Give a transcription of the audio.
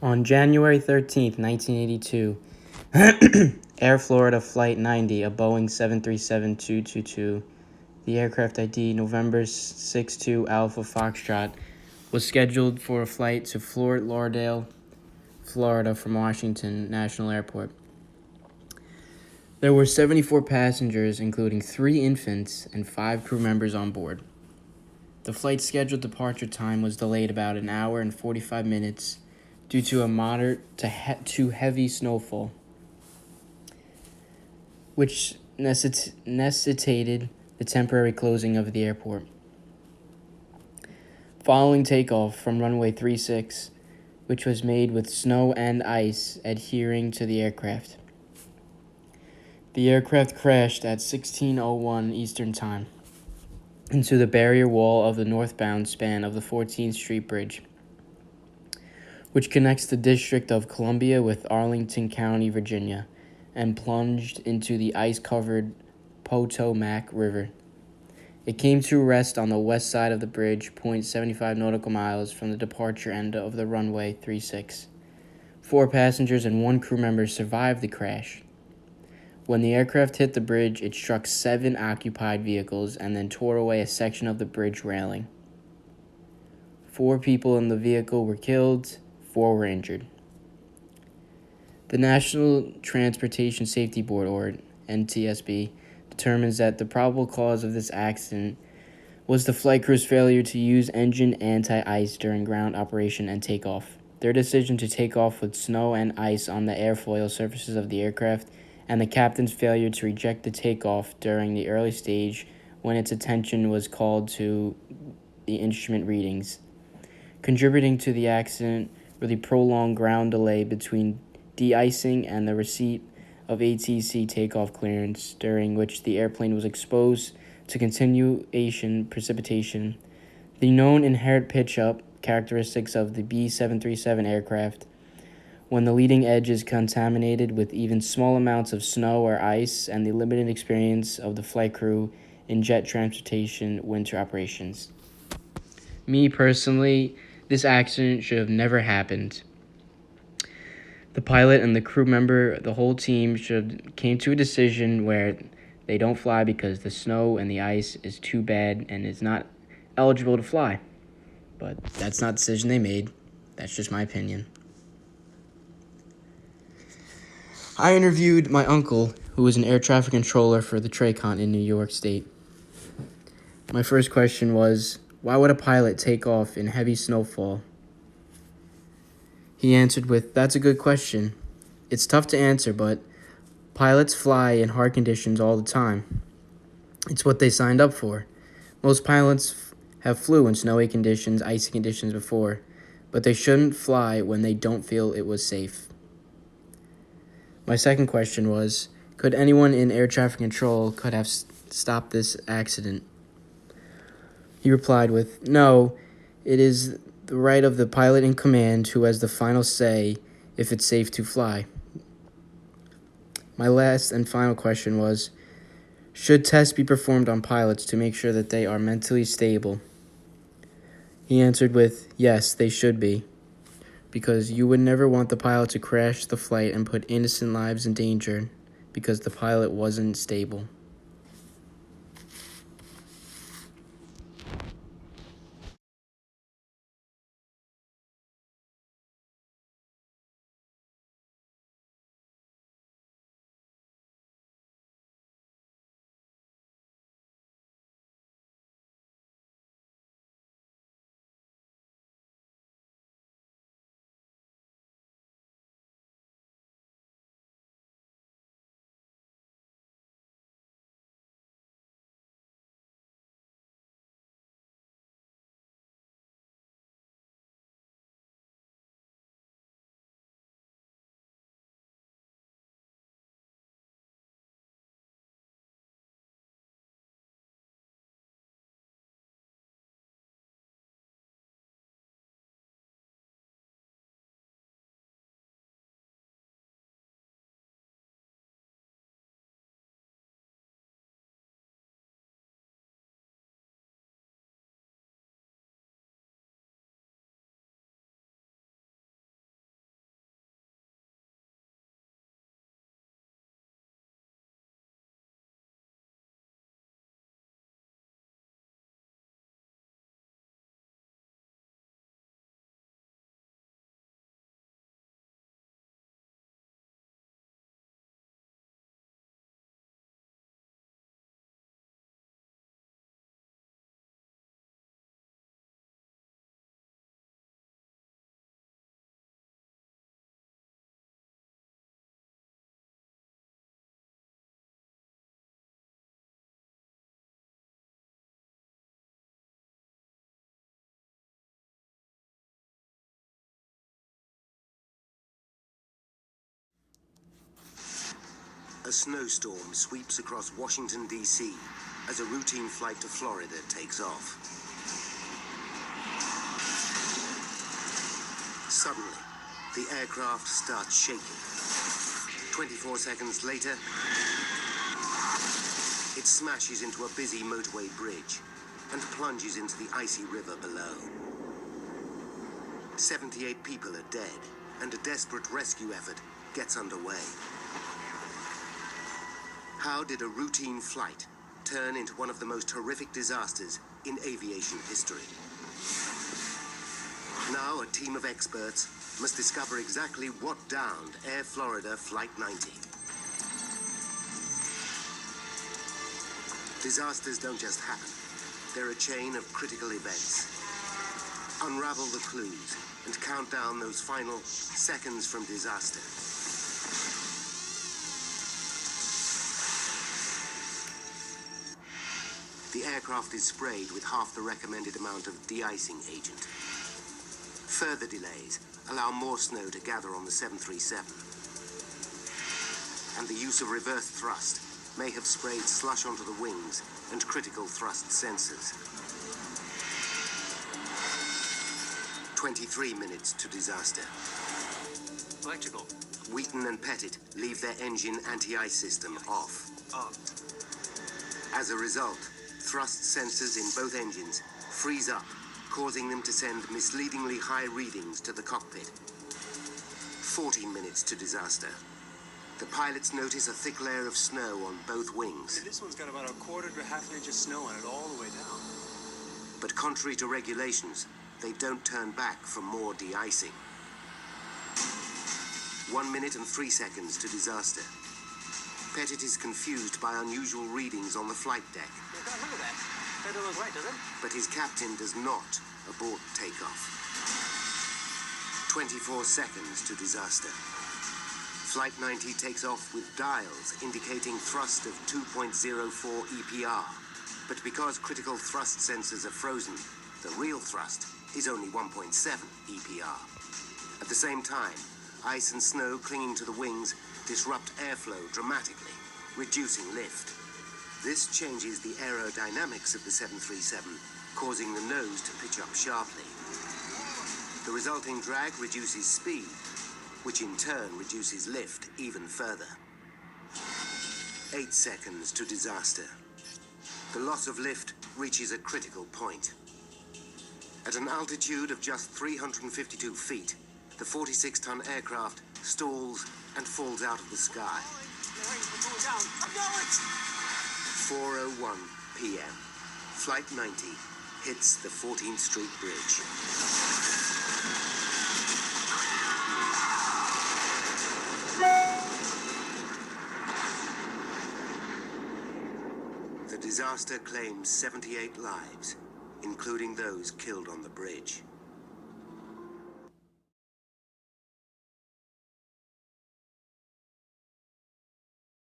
On January 13th, 1982, Air Florida Flight 90, a Boeing 737-222, the aircraft ID November 62 Alpha Foxtrot, was scheduled for a flight to Fort Lauderdale, Florida from Washington National Airport. There were 74 passengers, including 3 infants and 5 crew members on board. The flight's scheduled departure time was delayed about an hour and 45 minutes due to a moderate to heavy snowfall, which necessitated the temporary closing of the airport. Following takeoff from runway 36, which was made with snow and ice adhering to the aircraft, the aircraft crashed at 16:01 Eastern Time into the barrier wall of the northbound span of the 14th Street Bridge, which connects the District of Columbia with Arlington County, Virginia, and plunged into the ice-covered Potomac River. It came to rest on the west side of the bridge, 0.75 nautical miles from the departure end of the runway 36. 4 passengers and 1 crew member survived the crash. When the aircraft hit the bridge, it struck 7 occupied vehicles and then tore away a section of the bridge railing. 4 people in the vehicle were killed, 4 were injured. The National Transportation Safety Board, or NTSB, determines that the probable cause of this accident was the flight crew's failure to use engine anti-ice during ground operation and takeoff. Their decision to take off with snow and ice on the airfoil surfaces of the aircraft, and the captain's failure to reject the takeoff during the early stage when its attention was called to the instrument readings. Contributing to the accident were the prolonged ground delay between de-icing and the receipt of ATC takeoff clearance, during which the airplane was exposed to continuation precipitation, the known inherent pitch-up characteristics of the B-737 aircraft, when the leading edge is contaminated with even small amounts of snow or ice, and the limited experience of the flight crew in jet transportation winter operations. Me personally, this accident should have never happened. The pilot and the crew member, the whole team, should came to a decision where they don't fly because the snow and the ice is too bad and is not eligible to fly. But that's not the decision they made. That's just my opinion. I interviewed my uncle, who was an air traffic controller for the TRACON in New York State. My first question was, why would a pilot take off in heavy snowfall? He answered with, that's a good question. It's tough to answer, but pilots fly in hard conditions all the time. It's what they signed up for. Most pilots have flew in snowy conditions, icy conditions before, but they shouldn't fly when they don't feel it was safe. My second question was, could anyone in air traffic control could have stopped this accident? He replied with, no, it is the right of the pilot in command who has the final say if it's safe to fly. My last and final question was, should tests be performed on pilots to make sure that they are mentally stable? He answered with, yes, they should be, because you would never want the pilot to crash the flight and put innocent lives in danger because the pilot wasn't stable. snowstorm sweeps across Washington, D.C. as a routine flight to Florida takes off. Suddenly, the aircraft starts shaking. 24 seconds later, it smashes into a busy motorway bridge and plunges into the icy river below. 78 people are dead, and a desperate rescue effort gets underway. How did a routine flight turn into one of the most horrific disasters in aviation history? Now a team of experts must discover exactly what downed Air Florida Flight 90. Disasters don't just happen. They're a chain of critical events. Unravel the clues and count down those final seconds from disaster. The aircraft is sprayed with half the recommended amount of de-icing agent. Further delays allow more snow to gather on the 737. And the use of reverse thrust may have sprayed slush onto the wings and critical thrust sensors. 23 minutes to disaster. Electrical. Wheaton and Pettit leave their engine anti-ice system off. As a result, thrust sensors in both engines freeze up, causing them to send misleadingly high readings to the cockpit. 40 minutes to disaster. The pilots notice a thick layer of snow on both wings. This one's got about a quarter to half an inch of snow on it all the way down. But contrary to regulations, they don't turn back for more de-icing. 1 minute and 3 seconds to disaster. Pettit is confused by unusual readings on the flight deck. Look at that. That don't look right, does it? But his captain does not abort takeoff. 24 seconds to disaster. Flight 90 takes off with dials indicating thrust of 2.04 EPR. But because critical thrust sensors are frozen, the real thrust is only 1.7 EPR. At the same time, ice and snow clinging to the wings disrupt airflow dramatically, reducing lift. This changes the aerodynamics of the 737, causing the nose to pitch up sharply. The resulting drag reduces speed, which in turn reduces lift even further. 8 seconds to disaster. The loss of lift reaches a critical point. At an altitude of just 352 feet, the 46-ton aircraft stalls and falls out of the sky. 4:01 p.m. Flight 90 hits the 14th Street Bridge. The disaster claims 78 lives, including those killed on the bridge.